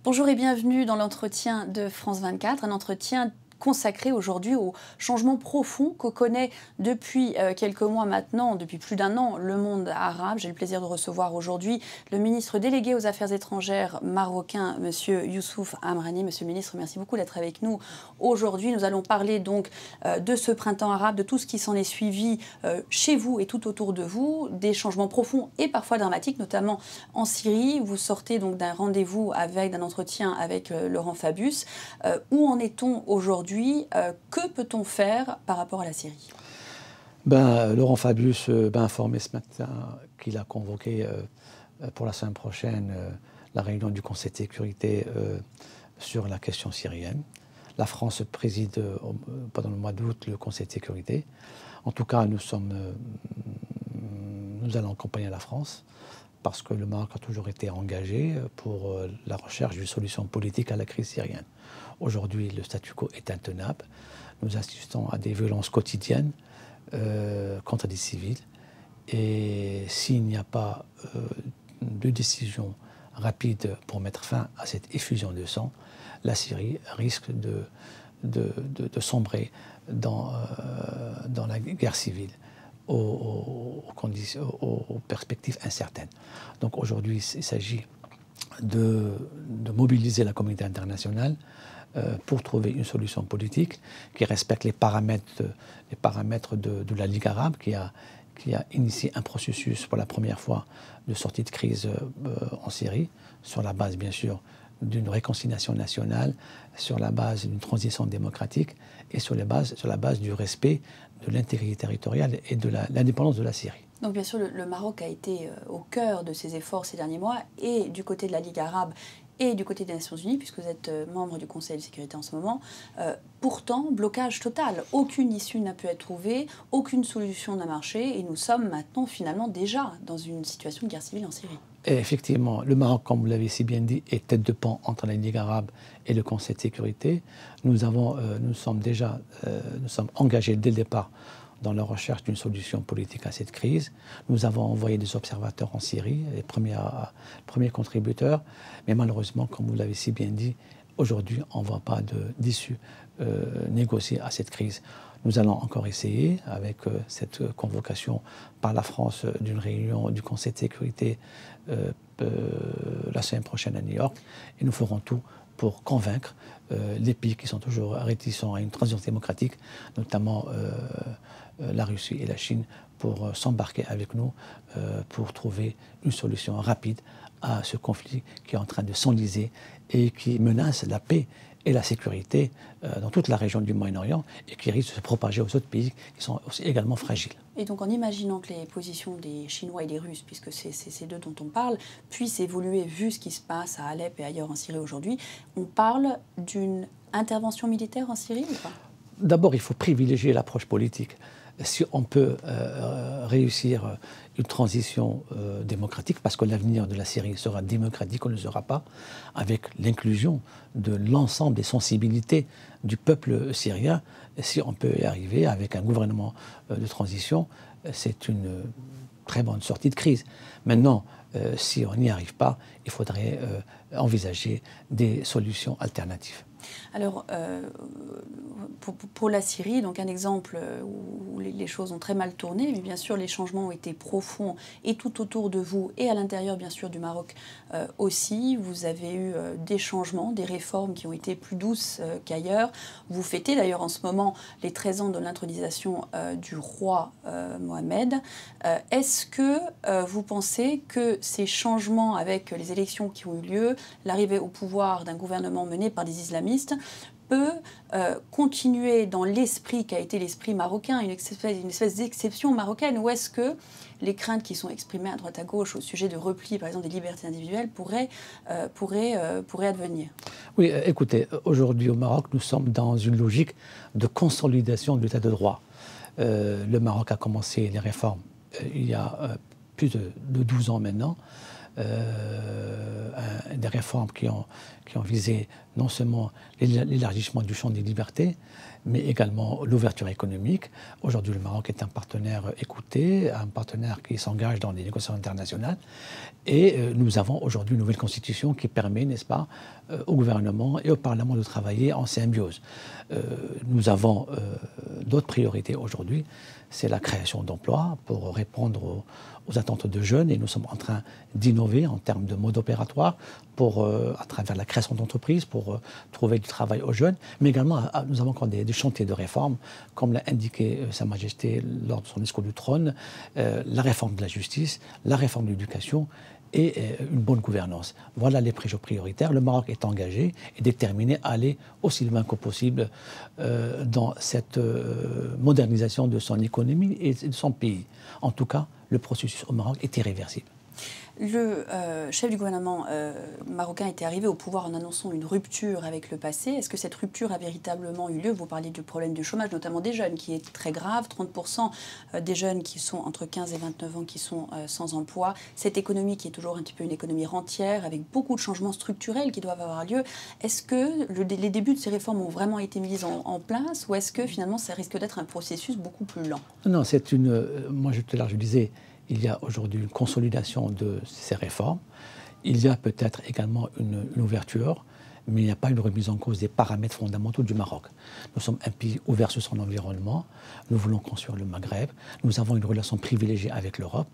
Bonjour et bienvenue dans l'entretien de France 24, un entretien consacré aujourd'hui au changement profond que connaît depuis quelques mois maintenant, depuis plus d'un an, le monde arabe. J'ai le plaisir de recevoir aujourd'hui le ministre délégué aux Affaires étrangères marocain, M. Youssouf Amrani. Monsieur le ministre, merci beaucoup d'être avec nous aujourd'hui. Nous allons parler donc de ce printemps arabe, de tout ce qui s'en est suivi chez vous et tout autour de vous, des changements profonds et parfois dramatiques, notamment en Syrie. Vous sortez donc d'un rendez-vous d'un entretien avec Laurent Fabius. Où en est-on aujourd'hui? Que peut-on faire par rapport à la Syrie? Laurent Fabius m'a informé ce matin qu'il a convoqué pour la semaine prochaine la réunion du Conseil de sécurité sur la question syrienne. La France préside pendant le mois d'août le Conseil de sécurité. En tout cas, nous allons accompagner la France parce que le Maroc a toujours été engagé pour la recherche d'une solution politique à la crise syrienne. Aujourd'hui, le statu quo est intenable. Nous assistons à des violences quotidiennes contre des civils. Et s'il n'y a pas de décision rapide pour mettre fin à cette effusion de sang, la Syrie risque de sombrer dans la guerre civile aux perspectives incertaines. Donc aujourd'hui, il s'agit de mobiliser la communauté internationale pour trouver une solution politique qui respecte les paramètres de la Ligue arabe, qui a initié un processus pour la première fois de sortie de crise en Syrie, sur la base bien sûr d'une réconciliation nationale, sur la base d'une transition démocratique et sur la base du respect de l'intégrité territoriale et de l'indépendance de la Syrie. Donc bien sûr, le Maroc a été au cœur de ces efforts ces derniers mois, et du côté de la Ligue arabe et du côté des Nations Unies, puisque vous êtes membre du Conseil de sécurité en ce moment. Pourtant, blocage total. Aucune issue n'a pu être trouvée, aucune solution n'a marché, et nous sommes maintenant finalement déjà dans une situation de guerre civile en Syrie. Et effectivement, le Maroc, comme vous l'avez si bien dit, est tête de pont entre la Ligue arabe et le Conseil de sécurité. Nous sommes engagés dès le départ dans la recherche d'une solution politique à cette crise. Nous avons envoyé des observateurs en Syrie, les premiers contributeurs, mais malheureusement, comme vous l'avez si bien dit, aujourd'hui, on ne voit pas d'issue négociée à cette crise. Nous allons encore essayer, avec cette convocation par la France d'une réunion du Conseil de sécurité la semaine prochaine à New York, et nous ferons tout pour convaincre les pays qui sont toujours réticents à une transition démocratique, notamment la Russie et la Chine, pour s'embarquer avec nous pour trouver une solution rapide à ce conflit qui est en train de s'enliser et qui menace la paix et la sécurité dans toute la région du Moyen-Orient et qui risque de se propager aux autres pays qui sont aussi également fragiles. Et donc en imaginant que les positions des Chinois et des Russes, puisque c'est ces deux dont on parle, puissent évoluer vu ce qui se passe à Alep et ailleurs en Syrie aujourd'hui, on parle d'une intervention militaire en Syrie ou pas? D'abord, il faut privilégier l'approche politique. Si on peut réussir une transition démocratique, parce que l'avenir de la Syrie sera démocratique, on ne le sera pas, avec l'inclusion de l'ensemble des sensibilités du peuple syrien, si on peut y arriver avec un gouvernement de transition, c'est une très bonne sortie de crise. Maintenant, si on n'y arrive pas, il faudrait envisager des solutions alternatives. Alors, pour la Syrie, donc un exemple où les choses ont très mal tourné, mais bien sûr les changements ont été profonds et tout autour de vous et à l'intérieur bien sûr du Maroc aussi. Vous avez eu des changements, des réformes qui ont été plus douces qu'ailleurs. Vous fêtez d'ailleurs en ce moment les 13 ans de l'intronisation du roi Mohamed. Est-ce que vous pensez que ces changements avec les élections qui ont eu lieu, l'arrivée au pouvoir d'un gouvernement mené par des islamistes, peut continuer dans l'esprit qu'a été l'esprit marocain, une espèce d'exception marocaine, ou est-ce que les craintes qui sont exprimées à droite à gauche au sujet de repli, par exemple, des libertés individuelles pourraient advenir? Oui, écoutez, aujourd'hui au Maroc, nous sommes dans une logique de consolidation de l'état de droit. Le Maroc a commencé les réformes il y a plus de 12 ans maintenant. des réformes qui ont visé non seulement l'élargissement du champ des libertés, mais également l'ouverture économique. Aujourd'hui, le Maroc est un partenaire écouté, un partenaire qui s'engage dans des négociations internationales. Et nous avons aujourd'hui une nouvelle constitution qui permet, n'est-ce pas, au gouvernement et au Parlement de travailler en symbiose. Nous avons d'autres priorités aujourd'hui. C'est la création d'emplois pour répondre aux attentes de jeunes, et nous sommes en train d'innover en termes de mode opératoire à travers la création d'entreprises pour trouver du travail aux jeunes, mais également nous avons encore des chantiers de réforme, comme l'a indiqué Sa Majesté lors de son discours du trône, la réforme de la justice, la réforme de l'éducation et une bonne gouvernance. Voilà les projets prioritaires. Le Maroc est engagé et déterminé à aller aussi loin que possible dans cette modernisation de son économie et de son pays. En tout cas, le processus au Maroc est irréversible. Le chef du gouvernement marocain était arrivé au pouvoir en annonçant une rupture avec le passé. Est-ce que cette rupture a véritablement eu lieu? Vous parliez du problème du chômage, notamment des jeunes, qui est très grave. 30% des jeunes qui sont entre 15 et 29 ans qui sont sans emploi. Cette économie qui est toujours un petit peu une économie rentière, avec beaucoup de changements structurels qui doivent avoir lieu. Est-ce que les débuts de ces réformes ont vraiment été mis en place, ou est-ce que finalement ça risque d'être un processus beaucoup plus lent? Non, c'est une... Moi, je disais... Il y a aujourd'hui une consolidation de ces réformes. Il y a peut-être également une ouverture, mais il n'y a pas une remise en cause des paramètres fondamentaux du Maroc. Nous sommes un pays ouvert sur son environnement. Nous voulons construire le Maghreb. Nous avons une relation privilégiée avec l'Europe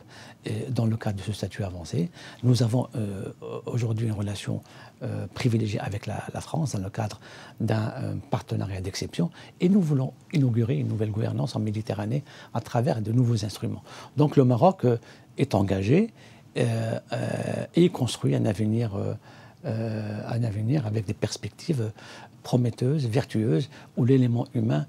dans le cadre de ce statut avancé. Nous avons aujourd'hui une relation privilégiée avec la France dans le cadre d'un partenariat d'exception. Et nous voulons inaugurer une nouvelle gouvernance en Méditerranée à travers de nouveaux instruments. Donc le Maroc est engagé et construit un avenir avec des perspectives prometteuses, vertueuses, où l'élément humain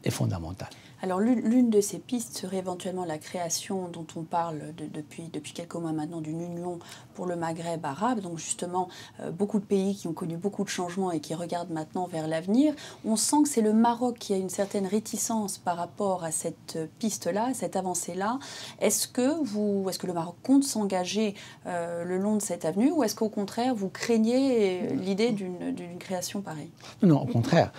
est fondamental. Alors l'une de ces pistes serait éventuellement la création, dont on parle depuis quelques mois maintenant, d'une union pour le Maghreb arabe. Donc justement, beaucoup de pays qui ont connu beaucoup de changements et qui regardent maintenant vers l'avenir. On sent que c'est le Maroc qui a une certaine réticence par rapport à cette piste-là, cette avancée-là. Est-ce que le Maroc compte s'engager le long de cette avenue, ou est-ce qu'au contraire, vous craignez l'idée d'une création pareille? Non, au contraire.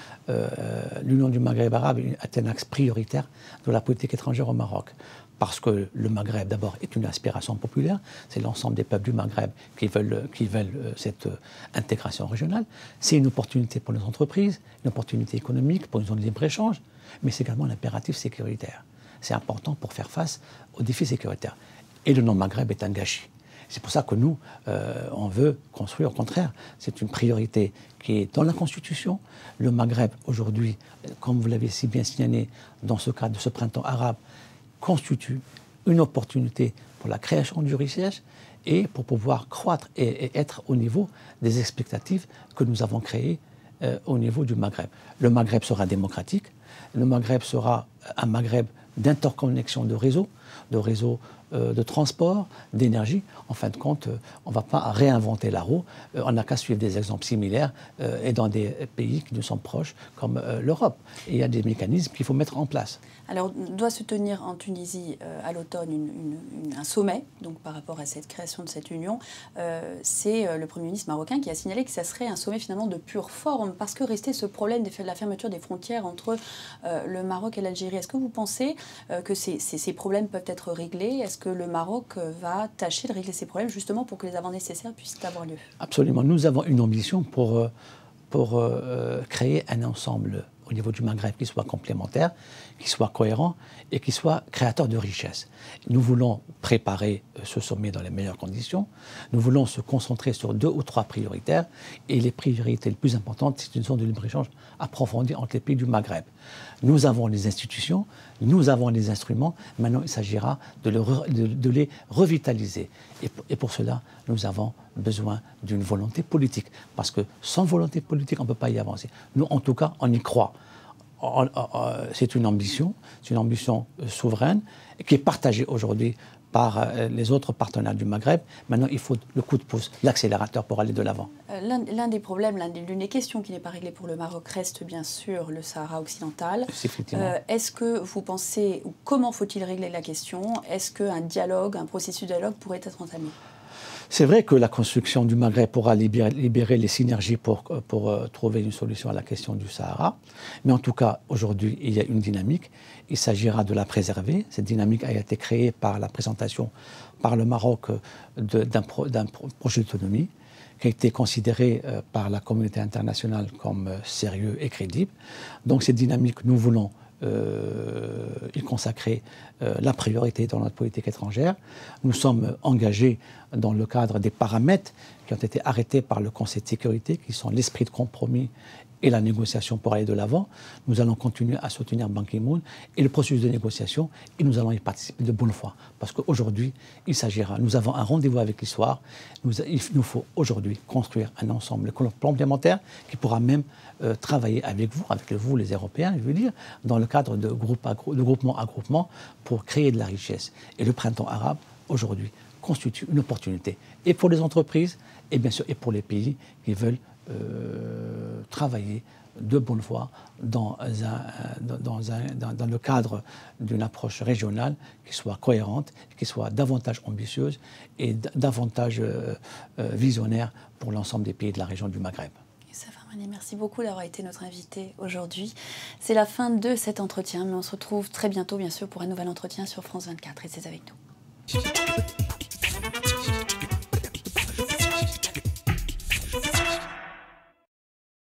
L'union du Maghreb arabe est un axe prioritaire de la politique étrangère au Maroc. Parce que le Maghreb, d'abord, est une aspiration populaire. C'est l'ensemble des peuples du Maghreb qui veulent cette intégration régionale. C'est une opportunité pour les entreprises, une opportunité économique pour une zone de libre-échange, mais c'est également un impératif sécuritaire. C'est important pour faire face aux défis sécuritaires. Et le non-Maghreb est un gâchis. C'est pour ça que nous, on veut construire, au contraire, c'est une priorité qui est dans la Constitution. Le Maghreb, aujourd'hui, comme vous l'avez si bien signalé, dans ce cadre de ce printemps arabe, constitue une opportunité pour la création du richesse et pour pouvoir croître et être au niveau des expectatives que nous avons créées au niveau du Maghreb. Le Maghreb sera démocratique, le Maghreb sera un Maghreb d'interconnexion de réseaux de transport, d'énergie. En fin de compte, on ne va pas réinventer la roue. On n'a qu'à suivre des exemples similaires et dans des pays qui nous sont proches, comme l'Europe. Et il y a des mécanismes qu'il faut mettre en place. Alors, doit se tenir en Tunisie à l'automne un sommet, donc par rapport à cette création de cette union. C'est le Premier ministre marocain qui a signalé que ça serait un sommet finalement de pure forme, parce que restait ce problème de la fermeture des frontières entre le Maroc et l'Algérie. Est-ce que vous pensez que ces problèmes peuvent être réglés? Est-ce que le Maroc va tâcher de régler ces problèmes justement pour que les avances nécessaires puissent avoir lieu? Absolument. Nous avons une ambition pour créer un ensemble au niveau du Maghreb qui soit complémentaire, qui soit cohérent et qui soit créateur de richesse. Nous voulons préparer ce sommet dans les meilleures conditions. Nous voulons se concentrer sur 2 ou 3 prioritaires. Et les priorités les plus importantes, c'est une zone de libre-échange approfondie entre les pays du Maghreb. Nous avons les institutions, nous avons les instruments. Maintenant, il s'agira de les revitaliser. Et pour cela, nous avons besoin d'une volonté politique. Parce que sans volonté politique, on ne peut pas y avancer. Nous, en tout cas, on y croit. C'est une ambition souveraine qui est partagée aujourd'hui par les autres partenaires du Maghreb. Maintenant, il faut le coup de pouce, l'accélérateur pour aller de l'avant. L'un des problèmes, l'une des questions qui n'est pas réglée pour le Maroc reste bien sûr le Sahara occidental. Est-ce que vous pensez, ou comment faut-il régler la question? Est-ce qu'un dialogue, un processus de dialogue pourrait être entamé? C'est vrai que la construction du Maghreb pourra libérer les synergies pour trouver une solution à la question du Sahara. Mais en tout cas, aujourd'hui, il y a une dynamique. Il s'agira de la préserver. Cette dynamique a été créée par la présentation par le Maroc d'un projet d'autonomie qui a été considéré par la communauté internationale comme sérieux et crédible. Donc cette dynamique, nous voulons y consacrer la priorité dans notre politique étrangère. Nous sommes engagés dans le cadre des paramètres qui ont été arrêtés par le Conseil de sécurité, qui sont l'esprit de compromis et la négociation pour aller de l'avant. Nous allons continuer à soutenir Ban Ki-moon et le processus de négociation, et nous allons y participer de bonne foi. Parce qu'aujourd'hui, il s'agira, nous avons un rendez-vous avec l'histoire, il nous faut aujourd'hui construire un ensemble complémentaire qui pourra même travailler avec vous les Européens, je veux dire, dans le cadre de groupement à groupement, pour créer de la richesse. Et le printemps arabe, aujourd'hui, constitue une opportunité, et pour les entreprises, et bien sûr, et pour les pays qui veulent travailler de bonne foi dans le cadre d'une approche régionale qui soit cohérente, qui soit davantage ambitieuse et davantage visionnaire pour l'ensemble des pays de la région du Maghreb. Merci beaucoup d'avoir été notre invité aujourd'hui. C'est la fin de cet entretien, mais on se retrouve très bientôt, bien sûr, pour un nouvel entretien sur France 24. Restez avec nous.